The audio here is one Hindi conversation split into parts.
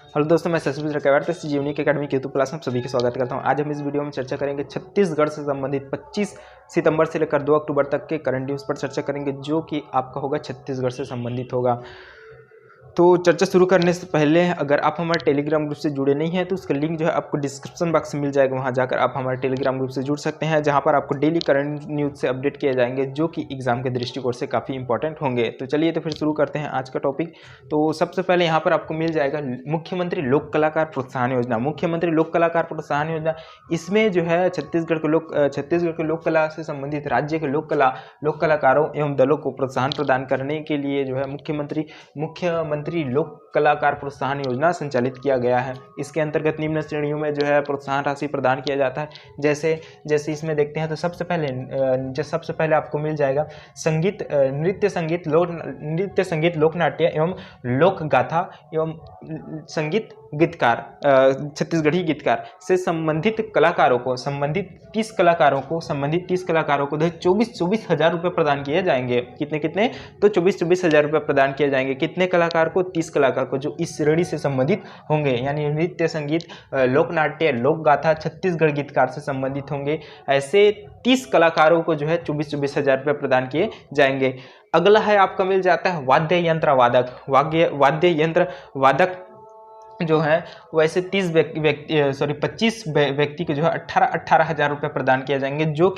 हेलो दोस्तों, मैं शशिभूषण रकावत जीवनी के अकेडमी के यूट्यूब क्लास में सभी का स्वागत करता हूं। आज हम इस वीडियो में चर्चा करेंगे छत्तीसगढ़ से संबंधित 25 सितंबर से लेकर 2 अक्टूबर तक के करंट न्यूज़ पर चर्चा करेंगे, जो कि आपका होगा छत्तीसगढ़ से संबंधित होगा। तो चर्चा शुरू करने से पहले अगर आप हमारे टेलीग्राम ग्रुप से जुड़े नहीं हैं तो उसका लिंक जो है आपको डिस्क्रिप्शन बॉक्स में मिल जाएगा। वहां जाकर आप हमारे टेलीग्राम ग्रुप से जुड़ सकते हैं, जहां पर आपको डेली करंट न्यूज़ से अपडेट किए जाएंगे, जो कि एग्जाम के दृष्टिकोण से काफ़ी इंपॉर्टेंट होंगे। तो चलिए तो फिर शुरू करते हैं आज का टॉपिक। तो सबसे पहले यहाँ पर आपको मिल जाएगा मुख्यमंत्री लोक कलाकार प्रोत्साहन योजना। मुख्यमंत्री लोक कलाकार प्रोत्साहन योजना, इसमें जो है छत्तीसगढ़ के लोक कला से संबंधित राज्य के लोक कलाकारों एवं दलों को प्रोत्साहन प्रदान करने के लिए जो है मुख्यमंत्री लोक कलाकार प्रोत्साहन योजना संचालित किया गया है। इसके अंतर्गत निम्न श्रेणियों में जो है प्रोत्साहन राशि प्रदान किया जाता है। जैसे इसमें देखते हैं तो सबसे पहले आपको मिल जाएगा नृत्य संगीत लोक नाट्य एवं लोक गाथा एवं संगीत गीतकार, छत्तीसगढ़ी गीतकार से संबंधित कलाकारों को 30 कलाकारों को 24 हजार रुपये प्रदान किए जाएंगे। कितने तो 24 हजार रुपये प्रदान किए जाएंगे। कितने कलाकार को? 30 कलाकार को, जो इस श्रेणी से संबंधित होंगे, यानी नृत्य संगीत लोक नाट्य लोक गाथा छत्तीसगढ़ गीतकार से संबंधित होंगे। ऐसे 30 कलाकारों को जो है 24 हजार रुपये प्रदान किए जाएंगे। अगला है आपका मिल जाता है वाद्य यंत्र वादक जो है वैसे 25 व्यक्ति को जो है 18 हजार रुपये प्रदान किए जाएंगे, जो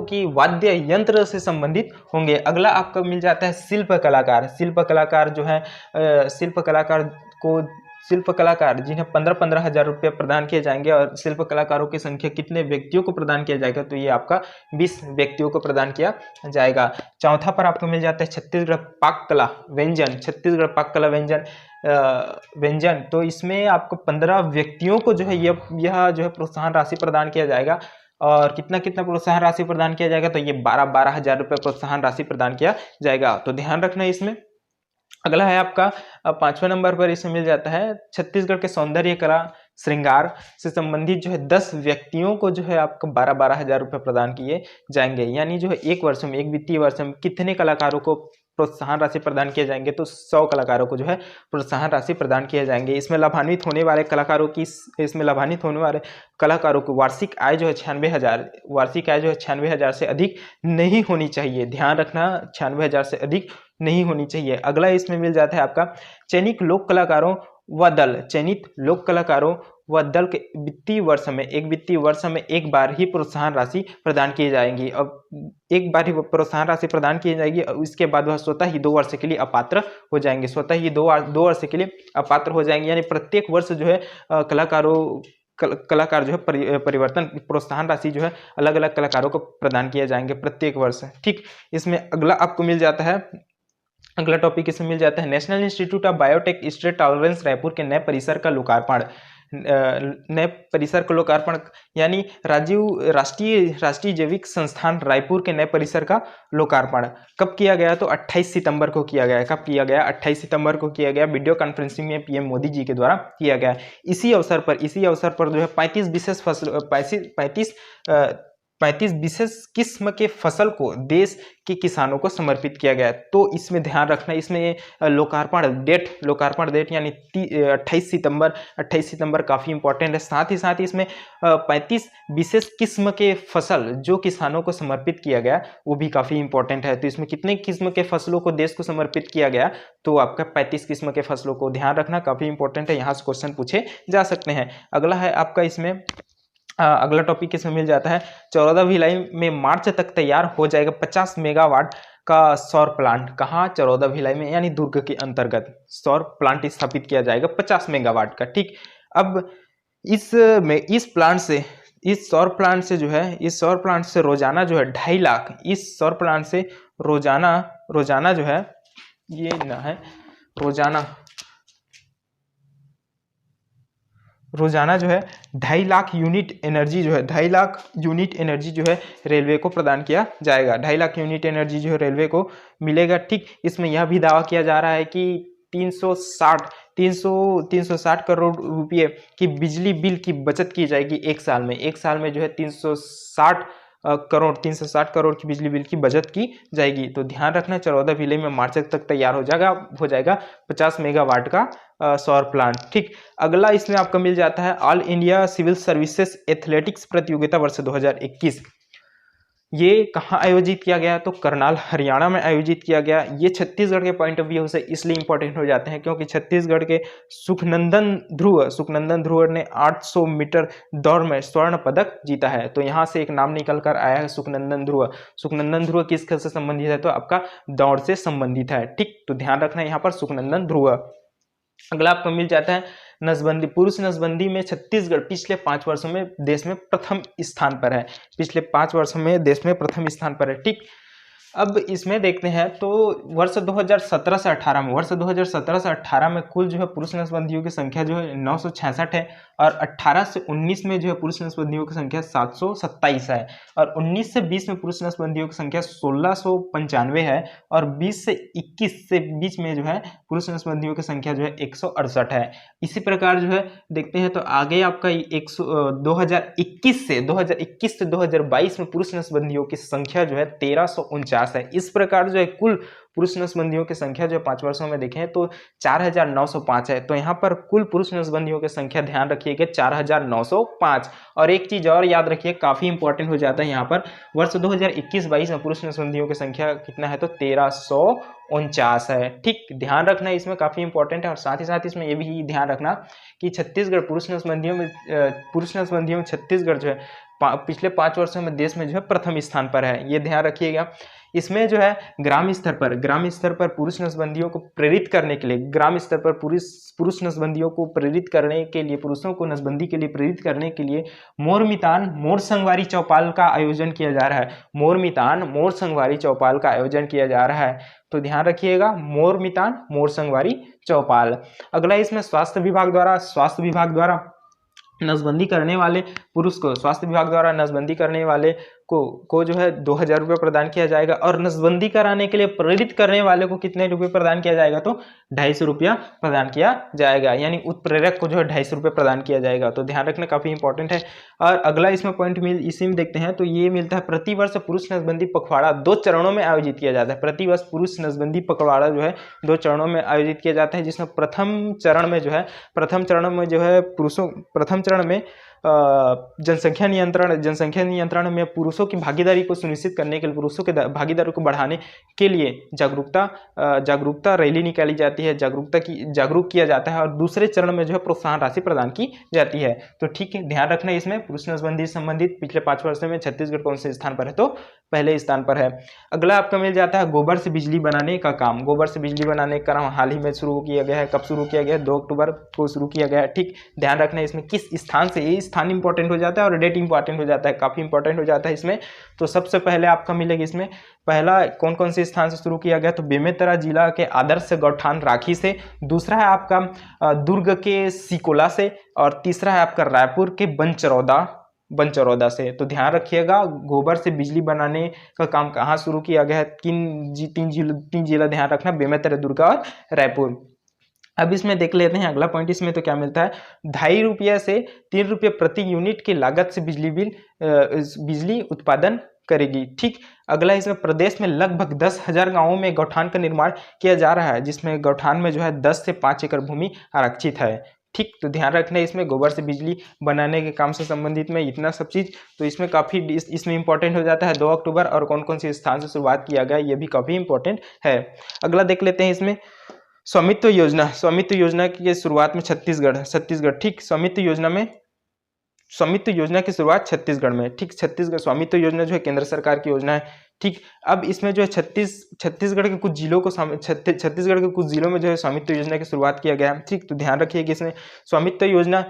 कि वाद्य यंत्र से संबंधित होंगे। अगला आपका मिल जाता है शिल्प कलाकार जिन्हें 15 हजार रुपये प्रदान किए जाएंगे। और शिल्प कलाकारों की संख्या कितने व्यक्तियों को प्रदान किया जाएगा? तो ये आपका 20 व्यक्तियों को प्रदान किया जाएगा। चौथा पर आपको मिल जाता है छत्तीसगढ़ पाक कला व्यंजन। तो इसमें आपको 15 व्यक्तियों को जो है यह जो है प्रोत्साहन राशि प्रदान किया जाएगा। और कितना प्रोत्साहन राशि प्रदान किया जाएगा? तो ये 12 हजार रुपये प्रोत्साहन राशि प्रदान किया जाएगा। तो ध्यान रखना इसमें। अगला है आपका 5वें नंबर पर इसमें मिल जाता है छत्तीसगढ़ के सौंदर्य कला श्रृंगार से संबंधित जो है 10 व्यक्तियों को जो है आपको 12 हजार रुपये प्रदान किए जाएंगे। यानी जो है एक वित्तीय वर्ष में कितने कलाकारों को प्रोत्साहन राशि प्रदान किए जाएंगे? तो 100 कलाकारों को जो है प्रोत्साहन राशि प्रदान किए जाएंगे। इसमें लाभान्वित होने वाले कलाकारों की वार्षिक आय जो है 96 हजार से अधिक नहीं होनी चाहिए। ध्यान रखना, 96 हजार से अधिक नहीं होनी चाहिए। अगला इसमें मिल जाता है आपका चयनित लोक कलाकारों व दल के वित्तीय वर्ष में एक बार ही प्रोत्साहन राशि प्रदान की जाएगी। अब एक बार ही प्रोत्साहन राशि प्रदान की जाएगी और इसके बाद वह स्वतः ही 2 वर्ष के लिए अपात्र हो जाएंगे। यानी प्रत्येक वर्ष जो है कलाकार जो है परिवर्तन प्रोत्साहन राशि जो है अलग अलग कलाकारों को प्रदान किए जाएंगे प्रत्येक वर्ष। ठीक, इसमें अगला आपको मिल जाता है, अगला टॉपिक इसमें मिल जाता है national institute of biotech straight tolerance Raipur के नए परिसर का लोकार्पण। यानी राष्ट्रीय जैविक संस्थान रायपुर के नए परिसर का लोकार्पण कब किया गया? तो 28 सितंबर को किया गया। कब किया गया? 28 सितंबर को किया गया। वीडियो कॉन्फ्रेंसिंग में पीएम मोदी जी के द्वारा किया गया। इसी अवसर पर जो है 35 विशेष किस्म के फसल को देश के किसानों को समर्पित किया गया। तो इसमें ध्यान रखना, इसमें लोकार्पण डेट यानी 28 सितंबर काफ़ी इंपॉर्टेंट है। साथ ही इसमें 35 विशेष किस्म के फसल जो किसानों को समर्पित किया गया वो भी काफ़ी इंपॉर्टेंट है। तो इसमें कितने किस्म के फसलों को देश को समर्पित किया गया? तो आपका 35 किस्म के फसलों को। ध्यान रखना, काफ़ी इंपॉर्टेंट है, यहाँ से क्वेश्चन पूछे जा सकते हैं। अगला है आपका इसमें अगला टॉपिक इसमें मिल जाता है चरौदा भिलाई में मार्च तक तैयार हो जाएगा 50 मेगावाट का सौर प्लांट। कहाँ? चरौदा भिलाई में, यानी दुर्ग के अंतर्गत सौर प्लांट स्थापित किया जाएगा 50 मेगावाट का। ठीक, अब इस सौर प्लांट से रोजाना जो है 2.5 लाख, इस सौर प्लांट से रोजाना जो है ये ना है रोजाना जो है 2.5 लाख यूनिट एनर्जी जो है रेलवे को प्रदान किया जाएगा। 2.5 लाख यूनिट एनर्जी जो है रेलवे को मिलेगा। ठीक, इसमें यह भी दावा किया जा रहा है कि 360 करोड़ रुपये की बिजली बिल की बचत की जाएगी एक साल में। जो है 360 करोड़ 360 करोड़ की बिजली बिल की बचत की जाएगी। तो ध्यान रखना, चरौदा विलेय में मार्च तक तैयार हो जाएगा 50 मेगावाट का सौर प्लांट। ठीक, अगला इसमें आपका मिल जाता है all India civil services athletics प्रतियोगिता वर्ष 2021। ये कहाँ आयोजित किया गया? तो करनाल हरियाणा में आयोजित किया गया। ये छत्तीसगढ़ के पॉइंट ऑफ व्यू से इसलिए इंपॉर्टेंट हो जाते हैं क्योंकि छत्तीसगढ़ के सुखनंदन ध्रुव ने 800 मीटर दौड़ में स्वर्ण पदक जीता है। तो यहाँ से एक नाम निकल कर आया है सुखनंदन ध्रुव। सुखनंदन ध्रुव किस खेल से संबंधित है? तो आपका दौड़ से संबंधित है। ठीक, तो ध्यान रखना यहाँ पर सुखनंदन ध्रुव। अगला आपको मिल जाता है नसबंदी। पुरुष नसबंदी में छत्तीसगढ़ पिछले 5 वर्षों में देश में प्रथम स्थान पर है। पिछले 5 वर्षों में देश में प्रथम स्थान पर है। ठीक, अब इसमें देखते हैं तो वर्ष 2017 से 18 में कुल जो है पुरुष नसबंदियों की संख्या जो है 966 है और 18 से 19 में जो है पुरुष नसबंदियों की संख्या 727 है और 19 से 20 में पुरुष नसबंदियों की संख्या 1695 है और 20 से 21 से बीच में जो है पुरुष नसबंदियों की संख्या जो है 168 है। इसी प्रकार जो है देखते हैं तो आगे आपका 2021 से 2022 में पुरुष नसबंदियों की संख्या जो है 1349 है। इस प्रकार जो है कुल पुरुष नसबंदियों की संख्या जो 5 वर्षों में देखें तो 4905 है। तो यहाँ पर कुल पुरुष नसबंदियों की संख्या ध्यान रखिएगा 4905। और एक चीज और याद रखिए, काफी इंपॉर्टेंट हो जाता है यहाँ पर, वर्ष 2021-22 में पुरुष नसबंदियों की संख्या कितना है? तो 1349 है। ठीक, ध्यान रखना, इसमें काफी इंपॉर्टेंट है। और साथ ही साथ इसमें ये भी ध्यान रखना कि छत्तीसगढ़ पुरुष नसबंदियों में छत्तीसगढ़ जो है पिछले 5 वर्षों में देश में जो है प्रथम स्थान पर है। ये ध्यान रखिएगा। इसमें जो है ग्राम स्तर पर पुरुष नसबंदियों को प्रेरित करने के लिए, ग्राम स्तर पर पुरुष नसबंदियों को प्रेरित करने के लिए, पुरुषों को नसबंदी के लिए प्रेरित करने के लिए मोर मितान मोर संगवारी चौपाल का आयोजन किया जा रहा है। मोर मितान मोर संगवारी चौपाल का आयोजन किया जा रहा है। तो ध्यान रखिएगा, मोर मितान मोर संगवारी चौपाल। अगला इसमें स्वास्थ्य विभाग द्वारा नसबंदी करने वाले पुरुष को, स्वास्थ्य विभाग द्वारा नसबंदी करने वाले को जो है 2000 रुपये प्रदान किया जाएगा और नसबंदी कराने के लिए प्रेरित करने वाले को कितने रुपए प्रदान किया जाएगा? तो 250 रुपया प्रदान किया जाएगा, यानी उत्प्रेरक को जो है 250 रुपये प्रदान किया जाएगा। तो ध्यान रखना, काफी इंपॉर्टेंट है। और अगला इसमें पॉइंट इसी में देखते हैं तो ये मिलता है प्रतिवर्ष पुरुष नसबंदी पखवाड़ा 2 चरणों में आयोजित किया जाता है। प्रतिवर्ष पुरुष नसबंदी पखवाड़ा जो है 2 चरणों में आयोजित किया जाता है, जिसमें प्रथम चरण में जो है प्रथम चरण में जनसंख्या नियंत्रण में पुरुषों की भागीदारी को सुनिश्चित करने के लिए, पुरुषों की भागीदारी को बढ़ाने के लिए जागरूकता रैली निकाली जाती है, जागरूक किया जाता है और दूसरे चरण में जो है प्रोत्साहन राशि प्रदान की जाती है। तो ठीक है, ध्यान रखना, इसमें पुरुष नसबंदी संबंधित पिछले 5 वर्षों में छत्तीसगढ़ कौन से स्थान पर है? तो पहले स्थान पर है। अगला आपका मिल जाता है गोबर से बिजली बनाने का काम। गोबर से बिजली बनाने का काम हाल ही में शुरू किया गया है। कब शुरू किया गया है? 2 अक्टूबर को शुरू किया गया है। ठीक, ध्यान रखना, इसमें किस स्थान से, ये स्थान इंपॉर्टेंट हो जाता है और डेट इंपॉर्टेंट हो जाता है, काफी इंपॉर्टेंट हो जाता है इसमें। तो सबसे पहले आपका मिलेगा इसमें, पहला कौन कौन से स्थान से शुरू किया गया? तो बेमेतरा जिला के आदर्श गौठान राखी से, दूसरा है आपका दुर्ग के सिकोला से और तीसरा है आपका रायपुर के बनचरौदा से। तो ध्यान रखिएगा, गोबर से बिजली बनाने का काम कहाँ शुरू किया गया है? तीन जिला ध्यान रखना, बेमेतरा, दुर्ग और रायपुर। अब इसमें देख लेते हैं अगला पॉइंट। इसमें तो क्या मिलता है? 2.5 रुपये से 3 रुपये प्रति यूनिट की लागत से बिजली उत्पादन करेगी। ठीक, अगला इसमें प्रदेश में लगभग 10,000 गांवों में गौठान का निर्माण किया जा रहा है, जिसमें गौठान में जो है 10 से 5 एकड़ भूमि आरक्षित है। ठीक, तो ध्यान रखना, इसमें गोबर से बिजली बनाने के काम से संबंधित में इतना सब चीज, तो इसमें काफी इसमें इंपॉर्टेंट हो जाता है 2 अक्टूबर और कौन कौन से स्थान से शुरुआत किया गया, ये भी काफी इंपॉर्टेंट है। अगला देख लेते हैं इसमें स्वामित्व योजना की शुरुआत में छत्तीसगढ़। ठीक, स्वामित्व योजना की शुरुआत छत्तीसगढ़ में। ठीक, छत्तीसगढ़ स्वामित्व योजना जो है केंद्र सरकार की योजना है। ठीक, अब इसमें जो है छत्तीसगढ़ के कुछ जिलों में जो है स्वामित्व योजना की शुरुआत किया गया है। ठीक, तो ध्यान रखिए कि इसमें स्वामित्व योजना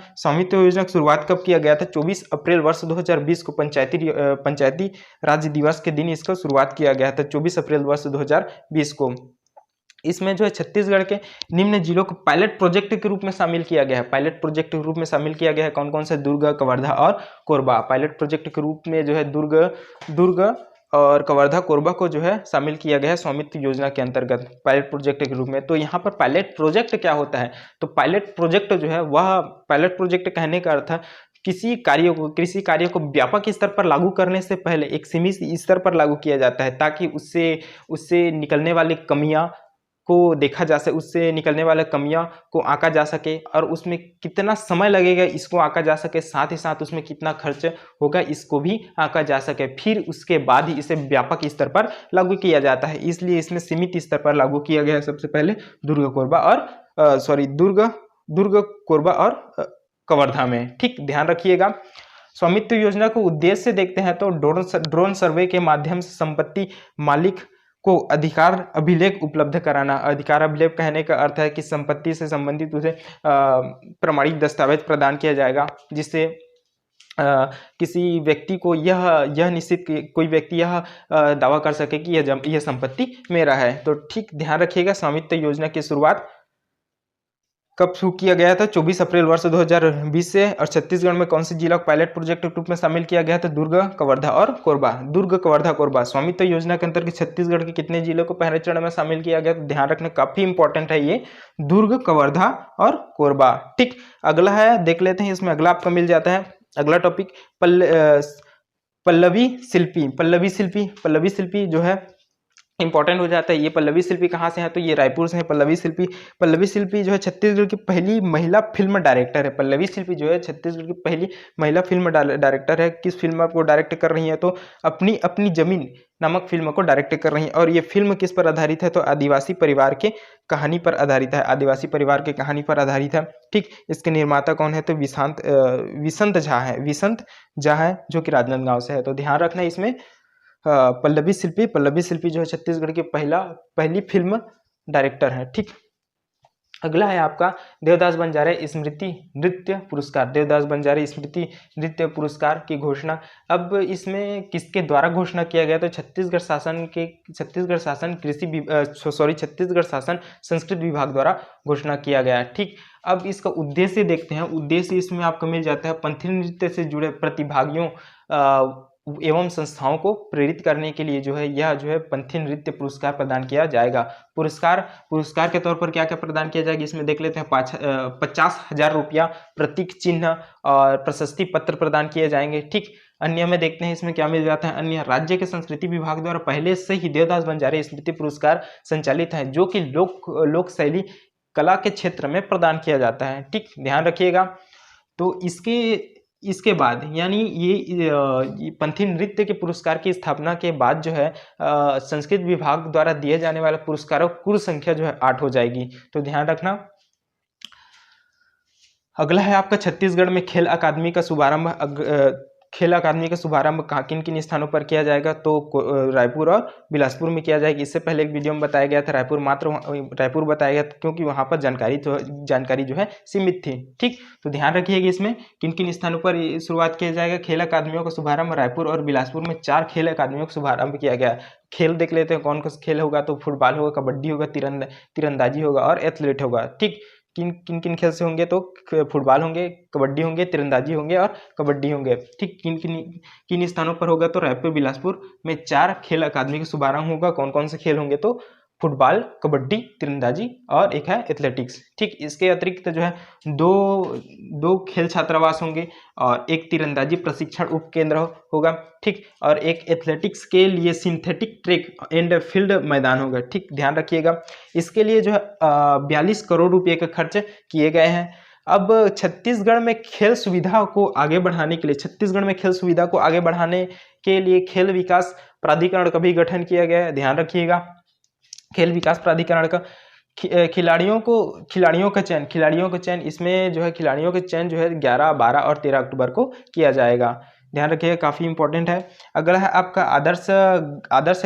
की शुरुआत कब किया गया था? 24 अप्रैल वर्ष 2020 को पंचायती राज दिवस के दिन इसका शुरुआत किया गया था, 24 अप्रैल वर्ष 2020 को। इसमें जो है छत्तीसगढ़ के निम्न जिलों को पायलट प्रोजेक्ट के रूप में शामिल किया गया है। कौन कौन से? दुर्ग, कवर्धा और कोरबा। पायलट प्रोजेक्ट के रूप में जो है दुर्ग और कवर्धा, कोरबा को जो है शामिल किया गया है स्वामित्व योजना के अंतर्गत पायलट प्रोजेक्ट के रूप में। तो यहाँ पर पायलट प्रोजेक्ट क्या होता है? तो पायलट प्रोजेक्ट जो है वह, पायलट प्रोजेक्ट कहने का अर्थ है कृषि कार्य को व्यापक स्तर पर लागू करने से पहले एक सीमित स्तर पर लागू किया जाता है, ताकि उससे निकलने वाली कमियां को देखा जा सके, उससे निकलने वाले कमियां को आंका जा सके, और उसमें कितना समय लगेगा इसको आंका जा सके, साथ ही साथ उसमें कितना खर्च होगा इसको भी आंका जा सके। फिर उसके बाद ही इसे व्यापक स्तर पर लागू किया जाता है, इसलिए इसमें सीमित स्तर पर लागू किया गया है सबसे पहले दुर्ग कोरबा और कवर्धा में। ठीक, ध्यान रखिएगा। स्वामित्व योजना को उद्देश्य से देखते हैं तो ड्रोन सर्वे के माध्यम से संपत्ति मालिक को अधिकार अभिलेख उपलब्ध कराना। अधिकार अभिलेख कहने का अर्थ है कि संपत्ति से संबंधित उसे प्रमाणिक दस्तावेज प्रदान किया जाएगा, जिससे किसी व्यक्ति को यह निश्चित कोई व्यक्ति यह दावा कर सके कि यह संपत्ति मेरा है। तो ठीक ध्यान रखिएगा, स्वामित्व योजना की शुरुआत कब शुरू किया गया था? 24 अप्रैल वर्ष 2020 से। और छत्तीसगढ़ में कौन से जिला को पायलट प्रोजेक्ट के रूप में शामिल किया गया था? दुर्ग, कवर्धा और कोरबा। दुर्ग, कवर्धा, कोरबा। स्वामित्व योजना के अंतर्गत छत्तीसगढ़ के कितने जिलों को पहले चरण में शामिल किया गया? तो ध्यान रखना, काफी इंपॉर्टेंट है ये, दुर्ग, कवर्धा और कोरबा। ठीक, अगला है, देख लेते हैं, इसमें अगला आपको मिल जाता है। अगला टॉपिक पल्लवी शिल्पी जो है इंपॉर्टेंट हो जाता है। ये पल्लवी शिल्पी कहाँ से है? तो ये रायपुर से है। पल्लवी शिल्पी जो है छत्तीसगढ़ की पहली महिला फिल्म डायरेक्टर है। पल्लवी शिल्पी जो है छत्तीसगढ़ की पहली महिला फिल्म डायरेक्टर है। किस फिल्म को डायरेक्ट कर रही है? तो अपनी जमीन नामक फिल्म को डायरेक्ट कर रही है। और ये फिल्म किस पर आधारित है? तो आदिवासी परिवार के कहानी पर आधारित है। आदिवासी परिवार की कहानी पर आधारित है। ठीक, इसके निर्माता कौन है? तो विसंत झा है, जो कि राजनांदगांव से है। तो ध्यान रखना इसमें पल्लवी शिल्पी जो है छत्तीसगढ़ की पहली फिल्म डायरेक्टर है। ठीक, अगला है आपका देवदास बंजारे स्मृति नृत्य पुरस्कार। देवदास बंजारे स्मृति नृत्य पुरस्कार की घोषणा अब इसमें किसके द्वारा घोषणा किया गया? तो छत्तीसगढ़ शासन संस्कृत विभाग द्वारा घोषणा किया गया है। ठीक, अब इसका उद्देश्य देखते हैं। उद्देश्य इसमें आपको मिल जाता है, पंथी नृत्य से जुड़े प्रतिभागियों एवं संस्थाओं को प्रेरित करने के लिए यह पंथी नृत्य पुरस्कार प्रदान किया जाएगा। पुरस्कार के तौर पर क्या क्या प्रदान किया जाएगा इसमें देख लेते हैं। 50,000 रुपया, प्रतीक चिन्ह और प्रशस्ति पत्र प्रदान किए जाएंगे। ठीक, अन्य में देखते हैं इसमें क्या मिल जाता है। अन्य, राज्य के संस्कृति विभाग द्वारा पहले से ही देवदास बंजारे स्मृति पुरस्कार संचालित है, जो कि लोक शैली कला के क्षेत्र में प्रदान किया जाता है। ठीक, ध्यान रखिएगा। तो इसके बाद यानी ये पंथी नृत्य के पुरस्कार की स्थापना के बाद संस्कृत विभाग द्वारा दिए जाने वाले पुरस्कारों की कुल संख्या 8 हो जाएगी। तो ध्यान रखना। अगला है आपका छत्तीसगढ़ में खेल अकादमी का शुभारंभ किन किन स्थानों पर किया जाएगा? तो रायपुर और बिलासपुर में किया जाएगा। इससे पहले एक वीडियो में बताया गया था रायपुर बताया गया क्योंकि वहां पर जानकारी सीमित थी। ठीक, तो ध्यान रखिएगा इसमें किन किन स्थानों पर शुरुआत किया जाएगा। खेल अकादमियों का शुभारंभ रायपुर और बिलासपुर में 4 खेल अकादमियों का शुभारंभ किया गया। खेल देख लेते हैं कौन कौन सा खेल होगा। तो फुटबॉल होगा, कबड्डी होगा, तीरंदाजी होगा और एथलेट होगा। ठीक, किन खेल से होंगे? तो फुटबॉल होंगे, कबड्डी होंगे, तीरंदाजी होंगे और कबड्डी होंगे। ठीक, किन स्थानों पर होगा? तो रायपुर बिलासपुर में 4 खेल अकादमी का शुभारंभ होगा। कौन कौन से खेल होंगे? तो फुटबॉल, कबड्डी, तीरंदाजी और एक है एथलेटिक्स। ठीक, इसके अतिरिक्त दो खेल छात्रावास होंगे और एक तीरंदाजी प्रशिक्षण उपकेंद्र होगा। ठीक, और एक एथलेटिक्स के लिए सिंथेटिक ट्रैक एंड फील्ड मैदान होगा। ठीक, ध्यान रखिएगा। इसके लिए 42 करोड़ रुपए का खर्च किए गए हैं। अब छत्तीसगढ़ में खेल सुविधा को आगे बढ़ाने के लिए खेल विकास प्राधिकरण का भी गठन किया गया है। ध्यान रखिएगा, खेल विकास प्राधिकरण का खिलाड़ियों का चयन इसमें खिलाड़ियों का चयन 11, 12 और 13 अक्टूबर को किया जाएगा। ध्यान रखिएगा, काफी इंपॉर्टेंट है। अगला है आपका आदर्श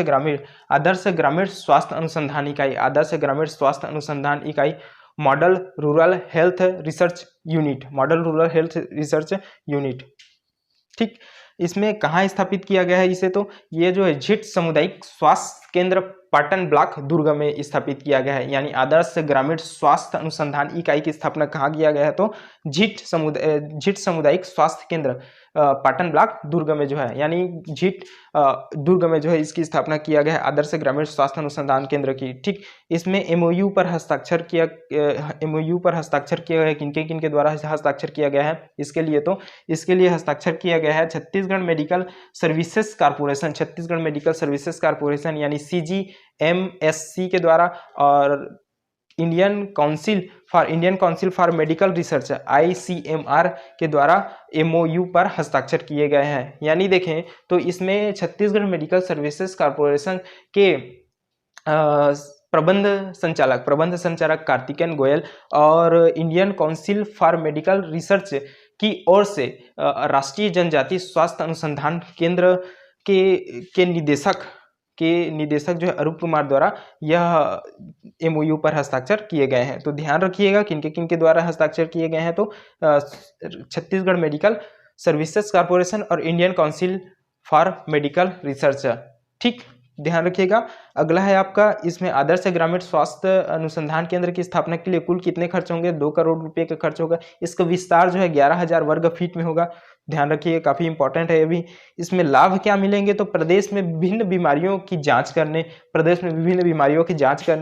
ग्रामीण स्वास्थ्य अनुसंधान इकाई। आदर्श ग्रामीण स्वास्थ्य अनुसंधान इकाई model rural health research unit. ठीक, इसमें कहाँ स्थापित किया गया है इसे? तो ये झिट सामुदायिक स्वास्थ्य केंद्र पाटन ब्लॉक दुर्ग में स्थापित किया गया है। यानी आदर्श ग्रामीण स्वास्थ्य अनुसंधान इकाई की स्थापना कहाँ किया गया है? तो झिट सामुदायिक स्वास्थ्य केंद्र पाटन ब्लॉक दुर्ग में जो है, यानी झीट दुर्ग में जो है इसकी स्थापना किया गया है आदर्श ग्रामीण स्वास्थ्य अनुसंधान केंद्र की। ठीक, इसमें एमओयू पर हस्ताक्षर किया गया है। किनके किनके द्वारा हस्ताक्षर किया गया है इसके लिए हस्ताक्षर किया गया है छत्तीसगढ़ मेडिकल सर्विसेज कारपोरेशन यानी CGMSC के द्वारा, और Indian council for medical research ICMR के द्वारा MOU पर हस्ताक्षर किए गए हैं। यानी देखें तो इसमें छत्तीसगढ़ मेडिकल सर्विसेज कारपोरेशन के प्रबंध संचालक कार्तिकेयन गोयल और Indian council for medical research की ओर से राष्ट्रीय जनजाति स्वास्थ्य अनुसंधान केंद्र के निदेशक जो है अरूप कुमार द्वारा यह MOU पर हस्ताक्षर किए गए हैं। तो ध्यान रखिएगा किनके द्वारा हस्ताक्षर किए गए हैं, तो छत्तीसगढ़ मेडिकल सर्विसेज कारपोरेशन और Indian council for medical research. ठीक, ध्यान रखिएगा। अगला है आपका, इसमें आदर्श ग्रामीण स्वास्थ्य अनुसंधान केंद्र की स्थापना के लिए कुल कितने खर्च होंगे? 2 करोड़ रुपए का खर्च होगा। इसका विस्तार जो है 11,000 वर्ग फीट में होगा। ध्यान रखिए, काफी इंपॉर्टेंट है ये भी। इसमें लाभ क्या मिलेंगे? तो प्रदेश में विभिन्न बीमारियों की जांच करने,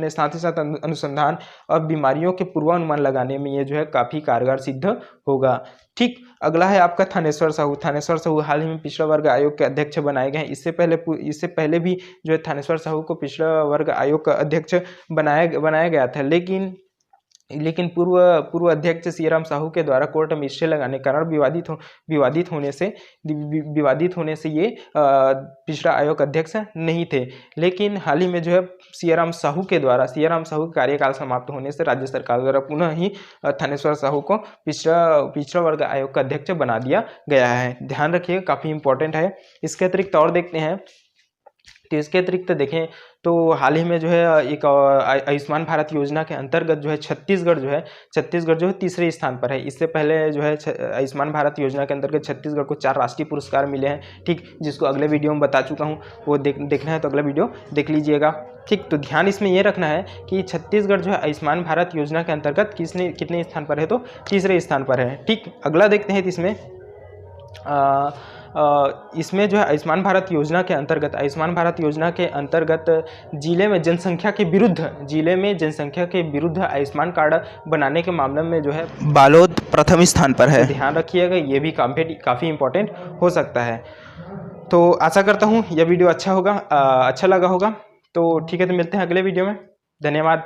साथ ही साथ अनुसंधान और बीमारियों के पूर्वानुमान लगाने में ये जो है काफी कारगर सिद्ध होगा। ठीक, अगला है आपका थानेश्वर साहू हाल ही में पिछड़ा वर्ग आयोग के अध्यक्ष बनाए गए हैं। इससे पहले भी जो है थानेश्वर साहू को पिछड़ा वर्ग आयोग का अध्यक्ष बनाया गया था, लेकिन पूर्व अध्यक्ष सीराम साहू के द्वारा कोर्ट में स्टे लगाने के कारण विवादित होने से ये पिछड़ा आयोग अध्यक्ष नहीं थे। लेकिन हाल ही में जो है सीराम साहू के कार्यकाल समाप्त होने से राज्य सरकार द्वारा पुनः ही थानेश्वर साहू को पिछड़ा वर्ग आयोग का अध्यक्ष बना दिया गया है। ध्यान रखिएगा, काफी इंपॉर्टेंट है। इसके अतिरिक्त और देखते हैं, तो इसके अतिरिक्त देखें तो हाल ही में जो है एक आयुष्मान भारत योजना के अंतर्गत जो है छत्तीसगढ़ जो है तीसरे स्थान पर है। इससे पहले जो है आयुष्मान भारत योजना के अंतर्गत छत्तीसगढ़ को 4 राष्ट्रीय पुरस्कार मिले हैं। ठीक, जिसको अगले वीडियो में बता चुका हूँ, वो देखना है तो अगला वीडियो देख लीजिएगा। ठीक, तो ध्यान इसमें यह रखना है कि छत्तीसगढ़ जो है आयुष्मान भारत योजना के अंतर्गत कितने स्थान पर है? तो तीसरे स्थान पर है। ठीक, अगला देखते हैं, इसमें जो है आयुष्मान भारत योजना के अंतर्गत जिले में जनसंख्या के विरुद्ध आयुष्मान कार्ड बनाने के मामले में जो है बालोद प्रथम स्थान पर है। ध्यान रखिएगा, ये भी काफ़ी इंपॉर्टेंट हो सकता है। तो आशा करता हूँ यह वीडियो अच्छा लगा होगा। तो ठीक है, तो मिलते हैं अगले वीडियो में। धन्यवाद।